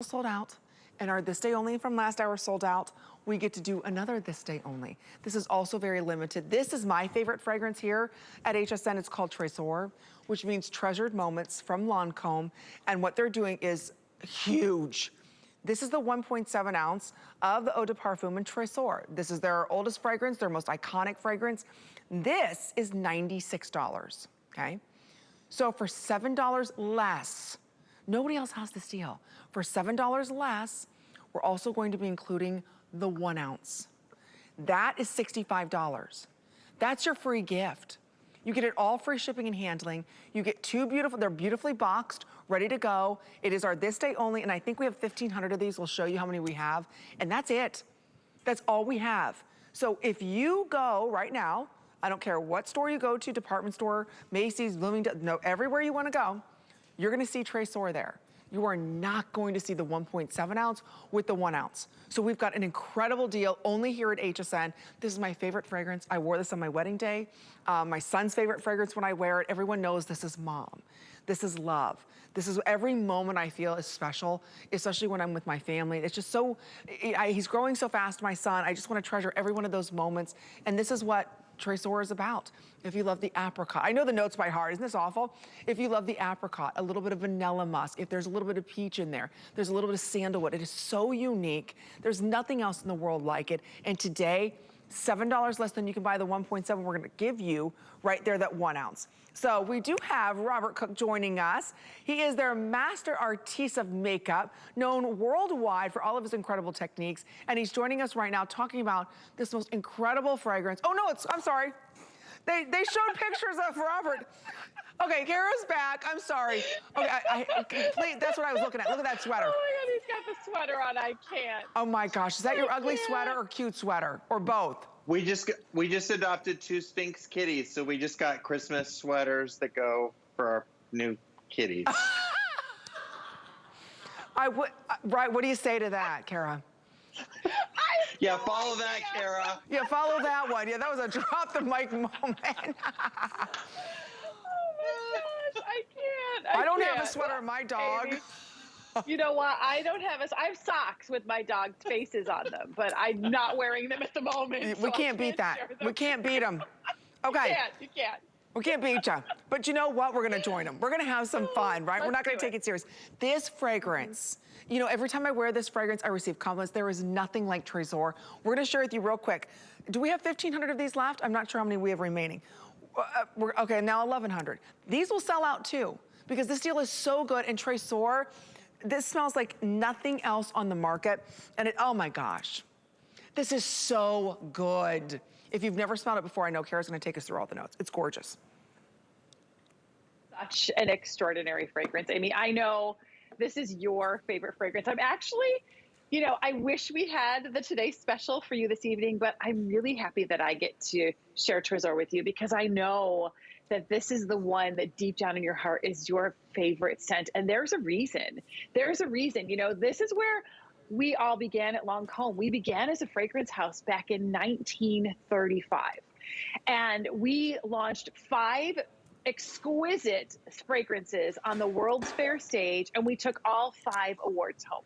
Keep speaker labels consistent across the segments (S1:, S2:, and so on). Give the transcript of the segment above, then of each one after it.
S1: sold out, and our this day only from last hour sold out. We get to do another this day only. This is also very limited. This is my favorite fragrance here at HSN. It's called Tresor, which means treasured moments from Lancme. And what they're doing is huge. This is the 1.7 ounce of the Eau de Parfum and Tresor. This is their oldest fragrance, their most iconic fragrance. This is $96, okay? So for $7 less, nobody else has this deal. For $7 less, we're also going to be including the 1 ounce. That is $65. That's your free gift. You get it all free shipping and handling. You get two beautiful, they're beautifully boxed, ready to go. It is our this day only, and I think we have 1,500 of these. We'll show you how many we have, and that's it. That's all we have. So if you go right now, I don't care what store you go to, department store, Macy's, Bloomingdale, no, everywhere you wanna go, you're gonna see Tresor there. You are not going to see the 1.7 ounce with the 1 ounce. So we've got an incredible deal only here at HSN. This is my favorite fragrance. I wore this on my wedding day. My son's favorite fragrance when I wear it. Everyone knows this is mom. This is love. This is every moment I feel is special, especially when I'm with my family. It's just so, he's growing so fast, my son. I just wanna treasure every one of those moments. And this is what Tresor is about. If you love the apricot, I know the notes by heart, isn't this awful? If you love the apricot, a little bit of vanilla musk, if there's a little bit of peach in there, there's a little bit of sandalwood. It is so unique. There's nothing else in the world like it. And today, $7 less than you can buy the 1.7, we're gonna give you right there that 1 ounce. So we do have Robert Cook joining us. He is their master artiste of makeup, known worldwide for all of his incredible techniques. And he's joining us right now talking about this most incredible fragrance. Oh no, I'm sorry. They showed pictures of Robert. Okay, Kara's back, I'm sorry. Okay, please, that's what I was looking at. Look at that sweater.
S2: Oh my God, he's got the sweater on, I can't.
S1: Oh my gosh, is that your ugly sweater or cute sweater, or both?
S3: We just adopted 2 Sphinx kitties, so we just got Christmas sweaters that go for our new kitties.
S1: Right, what do you say to that, Kara?
S3: Yeah, follow that, Kara.
S1: Yeah, follow that one. Yeah, that was a drop the mic moment.
S2: Oh my gosh, I can't.
S1: I don't have a sweater of my dog.
S2: Amy. You know what? I have socks with my dog's faces on them, but I'm not wearing them at the moment.
S1: We can't beat that. We can't beat them. Okay.
S2: You can't.
S1: We can't beat you. But you know what? We're gonna join them. We're gonna have some fun, right? We're not gonna take it serious. This fragrance, you know, every time I wear this fragrance, I receive compliments. There is nothing like Tresor. We're gonna share with you real quick. Do we have 1,500 of these left? I'm not sure how many we have remaining. Okay, now 1,100. These will sell out too, because this deal is so good, and Tresor, this smells like nothing else on the market. And oh my gosh, this is so good. If you've never smelled it before, I know Kara's gonna take us through all the notes. It's gorgeous.
S2: Such an extraordinary fragrance. Amy, I know this is your favorite fragrance. I'm actually, you know, I wish we had the Today Special for you this evening, but I'm really happy that I get to share Tresor with you, because I know that this is the one that deep down in your heart is your favorite scent. And there's a reason. There's a reason. You know, this is where we all began at Lancme. We began as a fragrance house back in 1935. And we launched 5 exquisite fragrances on the World's Fair stage, and we took all 5 awards home.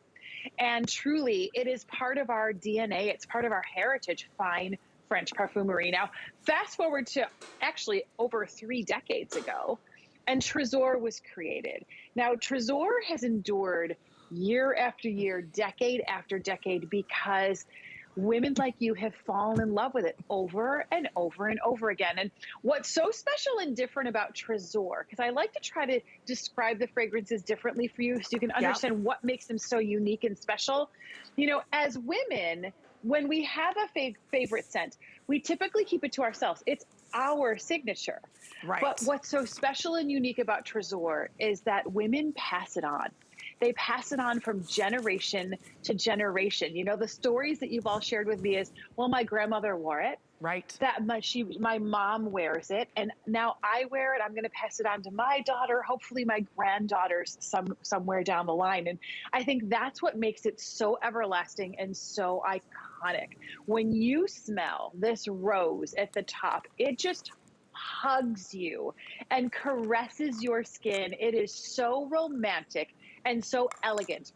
S2: And truly, it is part of our DNA. It's part of our heritage, fine French parfumery. Now, fast forward to actually over 3 decades ago, and Tresor was created. Now, Tresor has endured year after year, decade after decade, because women like you have fallen in love with it over and over and over again. And what's so special and different about Tresor, because I like to try to describe the fragrances differently for you so you can understand what makes them so unique and special. You know, as women, when we have a favorite scent, we typically keep it to ourselves. It's our signature.
S1: Right.
S2: But what's so special and unique about Tresor is that women pass it on. They pass it on from generation to generation. You know, the stories that you've all shared with me is, well, my grandmother wore it.
S1: Right.
S2: That my mom wears it, and now I wear it. I'm going to pass it on to my daughter, hopefully my granddaughters somewhere down the line. And I think that's what makes it so everlasting and so iconic. When you smell this rose at the top, it just hugs you and caresses your skin. It is so romantic and so elegant.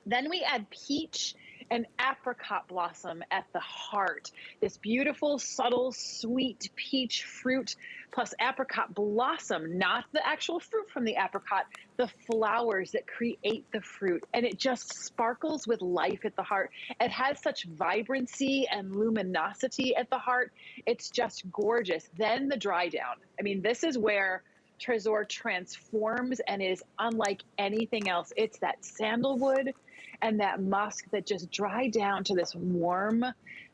S2: Then we add peach and apricot blossom at the heart. This beautiful, subtle, sweet peach fruit plus apricot blossom, not the actual fruit from the apricot, the flowers that create the fruit. And it just sparkles with life at the heart. It has such vibrancy and luminosity at the heart. It's just gorgeous. Then the dry down. I mean, this is where Tresor transforms and is unlike anything else. It's that sandalwood and that musk that just dry down to this warm,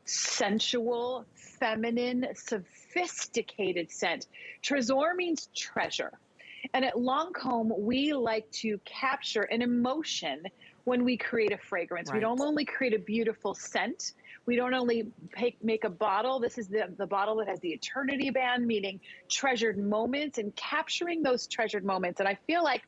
S2: sensual, feminine, sophisticated scent. Tresor means treasure. And at Lancme, we like to capture an emotion when we create a fragrance. Right. We don't only create a beautiful scent. We don't only make a bottle. This is the bottle that has the eternity band, meaning treasured moments and capturing those treasured moments. And I feel like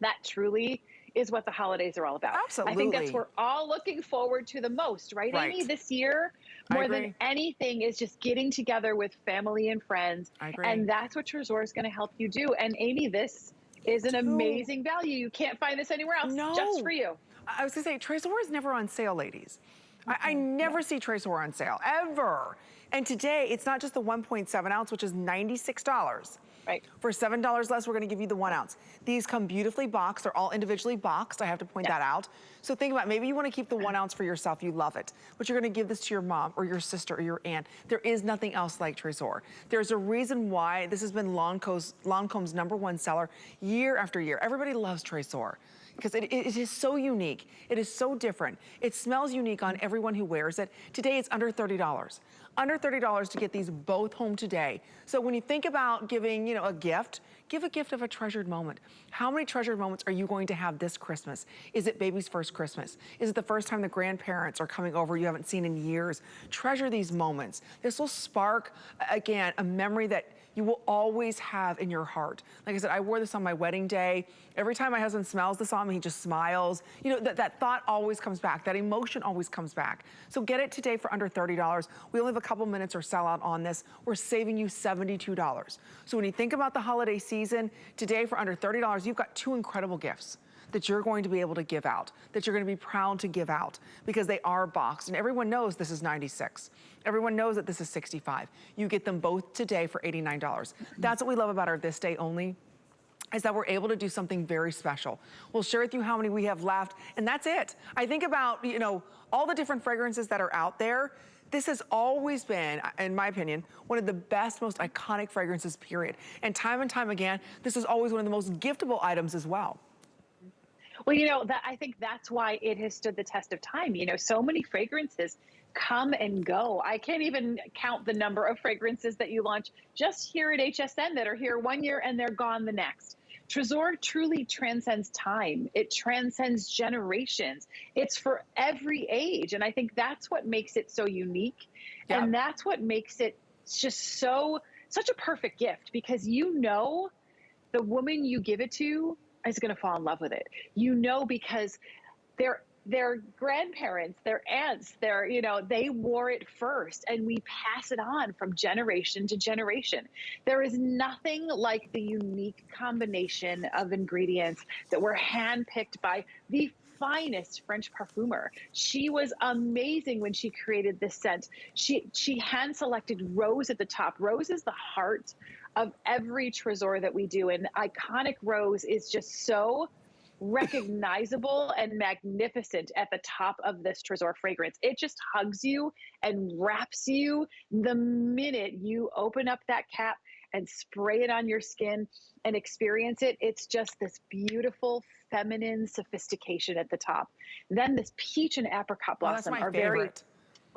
S2: that truly is what the holidays are all about.
S1: Absolutely.
S2: I think that's what we're all looking forward to the most, right, Amy? This year, more than anything, is just getting together with family and friends.
S1: I agree.
S2: And that's what Tresor is going to help you do. And Amy, this is an amazing value. You can't find this anywhere else, just for you.
S1: I was going to say, Tresor is never on sale, ladies. I never see Tresor on sale, ever. And today, it's not just the 1.7 ounce, which is $96.
S2: Right.
S1: For $7 less, we're gonna give you the 1 ounce. These come beautifully boxed. They're all individually boxed. I have to point that out. So think about, maybe you wanna keep the 1 ounce for yourself. You love it. But you're gonna give this to your mom or your sister or your aunt. There is nothing else like Tresor. There's a reason why this has been Lancme's #1 seller year after year. Everybody loves Tresor because it is so unique. It is so different. It smells unique on everyone who wears it. Today, it's under $30. Under $30 to get these both home today. So when you think about giving, a gift, give a gift of a treasured moment. How many treasured moments are you going to have this Christmas? Is it baby's first Christmas? Is it the first time the grandparents are coming over you haven't seen in years? Treasure these moments. This will spark, again, a memory that you will always have in your heart. Like I said, I wore this on my wedding day. Every time my husband smells this on me, he just smiles. That thought always comes back. That emotion always comes back. So get it today for under $30. We only have a couple minutes or sell out on this. We're saving you $72. So when you think about the holiday season, today for under $30, you've got two incredible gifts that you're going to be able to give out, that you're going to be proud to give out, because they are boxed. And everyone knows this is $96. Everyone knows that this is $65. You get them both today for $89. That's what we love about our This Day Only, is that we're able to do something very special. We'll share with you how many we have left, and that's it. I think about, all the different fragrances that are out there. This has always been, in my opinion, one of the best, most iconic fragrances, period. And time again, this is always one of the most giftable items as well.
S2: Well, I think that's why it has stood the test of time. So many fragrances come and go. I can't even count the number of fragrances that you launch just here at HSN that are here 1 year and they're gone the next. Tresor truly transcends time. It transcends generations. It's for every age. And I think that's what makes it so unique. Yep. And that's what makes it just such a perfect gift, because the woman you give it to is going to fall in love with it. Because their grandparents, their aunts, they wore it first, and we pass it on from generation to generation. There is nothing like the unique combination of ingredients that were handpicked by the finest French parfumer. She was amazing when she created this scent. She hand selected rose at the top. Rose is the heart of every Tresor that we do, and iconic rose is just so recognizable and magnificent at the top of this Tresor fragrance. It just hugs you and wraps you the minute you open up that cap and spray it on your skin and experience it. It's just this beautiful feminine sophistication at the top. Then this peach and apricot blossom are
S1: favorite.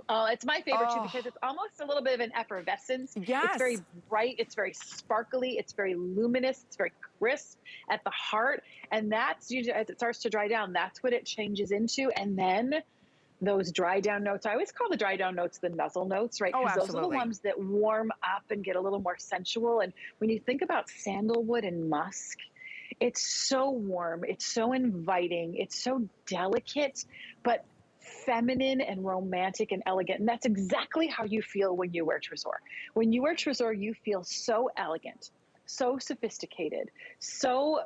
S2: It's my favorite too, because it's almost a little bit of an effervescence.
S1: Yes.
S2: It's very bright, it's very sparkly, it's very luminous, it's very crisp at the heart. And that's usually, as it starts to dry down, that's what it changes into. And then those dry down notes, I always call the dry down notes the nuzzle notes, right? Because those are the ones that warm up and get a little more sensual. And when you think about sandalwood and musk, it's so warm, it's so inviting, it's so delicate, but feminine and romantic and elegant. And that's exactly how you feel when you wear Tresor. When you wear Tresor, you feel so elegant, so sophisticated, so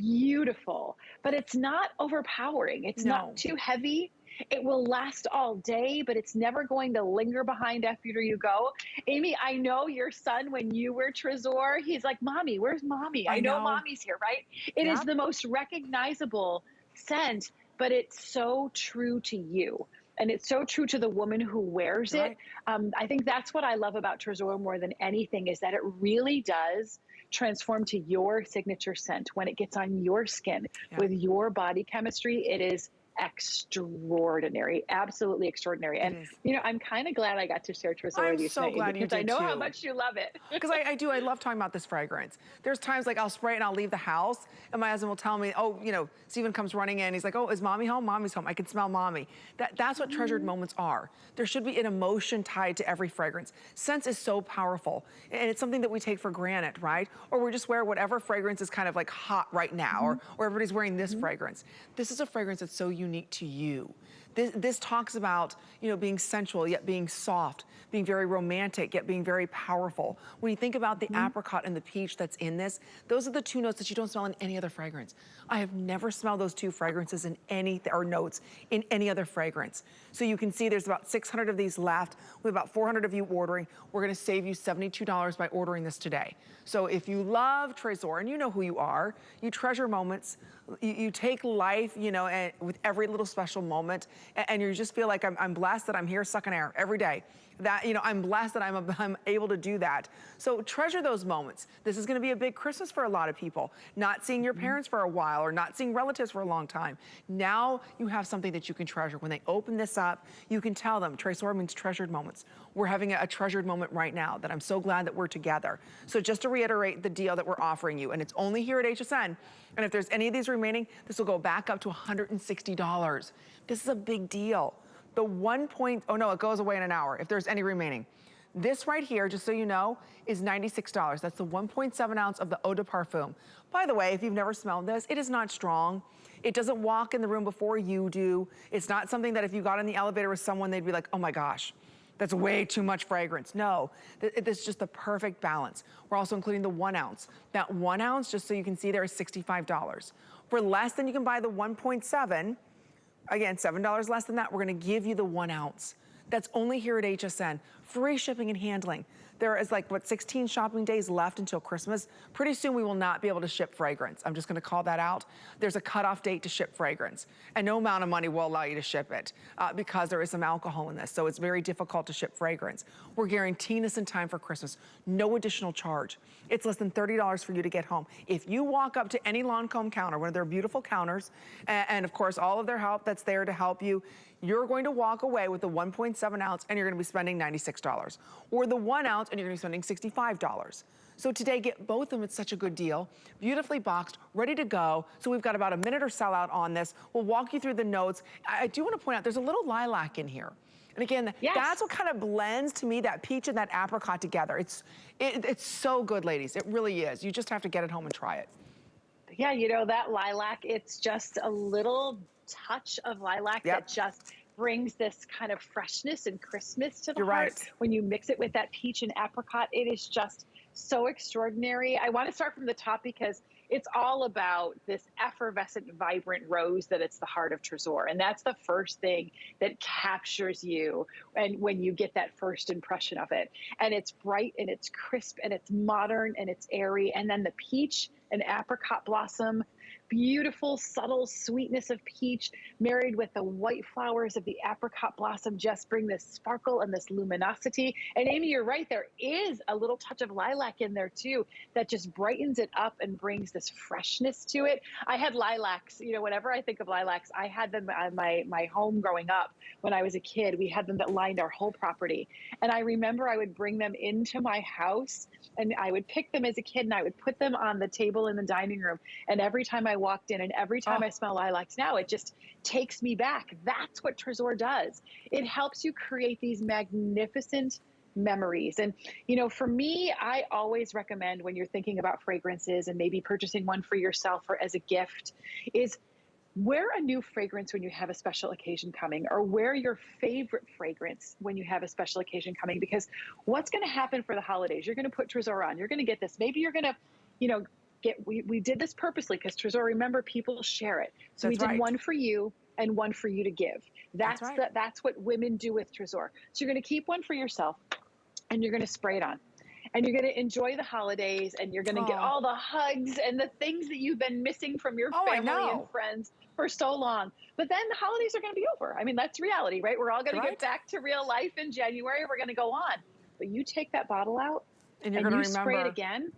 S2: beautiful, but it's not overpowering. It's
S1: No,
S2: not too heavy. It will last all day, but it's never going to linger behind after you go. Amy, I know your son, when you wear Tresor, he's like, Mommy, where's Mommy? I
S1: I
S2: know
S1: know.
S2: Mommy's here, right? It is
S1: Yeah,
S2: the most recognizable scent, but it's so true to you. And it's so true to the woman who wears
S1: you're
S2: it.
S1: right.
S2: I think that's what I love about Tresor more than anything, is that it really does transform to your signature scent. When it gets on your skin
S1: Yeah,
S2: with your body chemistry, it is extraordinary, absolutely extraordinary.
S1: it
S2: And,
S1: is.
S2: you know, I'm kind of glad I got to share Tresor
S1: I'm
S2: with you
S1: so
S2: tonight,
S1: glad you
S2: because I
S1: did
S2: know how
S1: too.
S2: much you love it.
S1: Because I do, I love talking about this fragrance. There's times like I'll spray it and I'll leave the house and my husband will tell me, oh, you know, Steven comes running in. He's like, oh, is Mommy home? Mommy's home. I can smell Mommy. That's what treasured moments are. There should be an emotion tied to every fragrance. Scent is so powerful and it's something that we take for granted, right? Or we just wear whatever fragrance is kind of like hot right now, or everybody's wearing this fragrance. This is a fragrance that's so unique to you. This talks about, you know, being sensual, yet being soft, being very romantic, yet being very powerful. When you think about the apricot and the peach that's in this, those are the two notes that you don't smell in any other fragrance. I have never smelled those two fragrances in any, or notes in any other fragrance. So you can see there's about 600 of these left. We have about 400 of you ordering. We're gonna save you $72 by ordering this today. So if you love Tresor, and you know who you are, you treasure moments, you take life, you know, and with every little special moment, and you just feel like I'm blessed that I'm here sucking air every day. That, you know, I'm blessed that I'm able to do that. So treasure those moments. This is gonna be a big Christmas for a lot of people. Not seeing your parents for a while or not seeing relatives for a long time. Now you have something that you can treasure. When they open this up, you can tell them Tresor means treasured moments. We're having a treasured moment right now that I'm so glad that we're together. So just to reiterate the deal that we're offering you, and it's only here at HSN, and if there's any of these remaining, this will go back up to $160. This is a big deal. The oh no, it goes away in an hour if there's any remaining. This right here, just so you know, is $96. That's the 1.7 ounce of the Eau de Parfum. By the way, if you've never smelled this, it is not strong. It doesn't walk in the room before you do. It's not something that if you got in the elevator with someone, they'd be like, oh my gosh, that's way too much fragrance. No, this is just the perfect balance. We're also including the 1 ounce. That 1 ounce, just so you can see there, is $65. For less than you can buy the 1.7, again, $7 less than that, we're gonna give you the 1 ounce. That's only here at HSN. Free shipping and handling. There is like, what, 16 shopping days left until Christmas. Pretty soon we will not be able to ship fragrance. I'm just gonna call that out. There's a cutoff date to ship fragrance. And no amount of money will allow you to ship it because there is some alcohol in this. So it's very difficult to ship fragrance. We're guaranteeing this in time for Christmas. No additional charge. It's less than $30 for you to get home. If you walk up to any Lancome counter, one of their beautiful counters, and of course all of their help that's there to help you, you're going to walk away with the 1.7 ounce and you're gonna be spending $96. Or the 1 ounce and you're gonna be spending $65. So today, get both of them. It's such a good deal. Beautifully boxed, ready to go. So we've got about a minute or sell out on this. We'll walk you through the notes. I do wanna point out, there's a little lilac in here. And again,
S2: Yes.
S1: that's what kind of blends to me that peach and that apricot together. It's so good, ladies. It really is. You just have to get it home and try it.
S2: Yeah, you know, that lilac, it's just a little touch of lilac
S1: Yep.
S2: that just brings this kind of freshness and crispness to the
S1: You're
S2: heart.
S1: right.
S2: When you mix it with that peach and apricot, it is just so extraordinary. I want to start from the top because it's all about this effervescent, vibrant rose that it's the heart of Tresor. And that's the first thing that captures you and when you get that first impression of it. And it's bright and it's crisp and it's modern and it's airy. And then the peach and apricot blossom, beautiful, subtle sweetness of peach married with the white flowers of the apricot blossom just bring this sparkle and this luminosity. And Amy, you're right, there is a little touch of lilac in there too that just brightens it up and brings this freshness to it. I had lilacs, you know, whenever I think of lilacs, I had them on my home growing up when I was a kid. We had them that lined our whole property. And I remember I would bring them into my house and I would pick them as a kid and I would put them on the table in the dining room. And every time I walked in and every time I smell lilacs now, it just takes me back. That's what Tresor does. It helps you create these magnificent memories. And, you know, for me, I always recommend when you're thinking about fragrances and maybe purchasing one for yourself or as a gift is wear a new fragrance when you have a special occasion coming, or wear your favorite fragrance when you have a special occasion coming, because what's going to happen for the holidays, you're going to put Tresor on, you're going to get this, maybe you're going to, you know, we did this purposely because Tresor, remember, people share it. So we did one for you and one for you to give. That's what women do with Tresor. So you're going to keep one for yourself and you're going to spray it on. And you're going to enjoy the holidays, and you're going to get all the hugs and the things that you've been missing from your family and friends for so long. But then the holidays are going to be over. I mean, that's reality, right? We're all going to get back to real life in January. We're going to go on. But you take that bottle out
S1: and you're going to remember.
S2: Spray it again.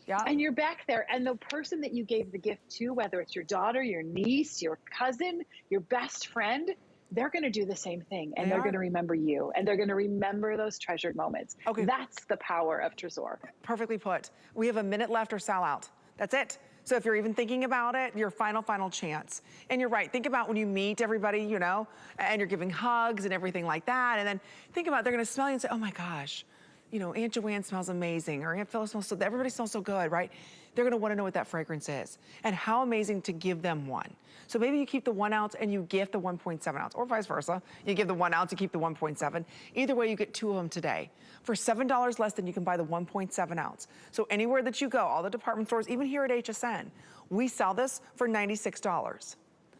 S2: Yeah. And you're back there. And the person that you gave the gift to, whether it's your daughter, your niece, your cousin, your best friend, they're going to do the same thing, and they're going to remember you, and they're going to remember those treasured moments. Okay. That's the power of Tresor.
S1: Perfectly put. We have a minute left or sell out. That's it. So if you're even thinking about it, your final chance. And you're right, think about when you meet everybody, you know, and you're giving hugs and everything like that, and then think about, they're going to smell you and say, oh my gosh, you know, Aunt Joanne smells amazing, or Aunt Phyllis smells so, everybody smells so good, right? They're gonna wanna know what that fragrance is, and how amazing to give them one. So maybe you keep the 1 ounce and you gift the 1.7 ounce, or vice versa. You give the 1 ounce, you keep the 1.7. Either way, you get 2 of them today. For $7 less than you can buy the 1.7 ounce. So anywhere that you go, all the department stores, even here at HSN, we sell this for $96.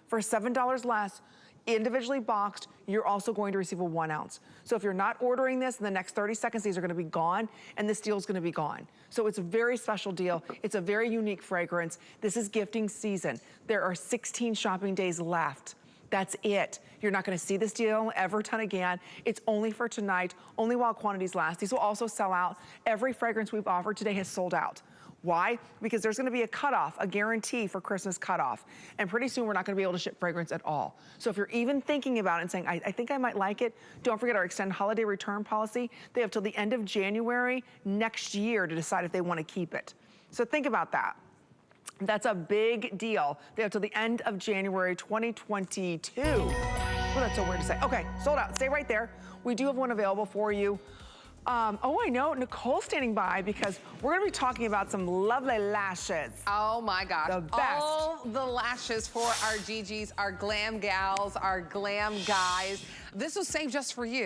S1: For $7 less, individually boxed, you're also going to receive a 1 ounce. So if you're not ordering this in the next 30 seconds, these are gonna be gone, and this deal is gonna be gone. So it's a very special deal. It's a very unique fragrance. This is gifting season. There are 16 shopping days left. That's it. You're not gonna see this deal ever done again. It's only for tonight, only while quantities last. These will also sell out. Every fragrance we've offered today has sold out. Why? Because there's gonna be a cutoff, a guarantee for Christmas cutoff. And pretty soon we're not gonna be able to ship fragrance at all. So if you're even thinking about it and saying, I think I might like it, don't forget our extended holiday return policy. They have till the end of January next year to decide if they wanna keep it. So think about that. That's a big deal. They have till the end of January 2022. Well, that's so weird to say. Okay, sold out, stay right there. We do have one available for you. Oh, I know, Nicole's standing by because we're gonna be talking about some lovely lashes.
S4: Oh my gosh.
S1: The best.
S4: All the lashes for our GGs, our glam gals, our glam guys. This was saved just for you.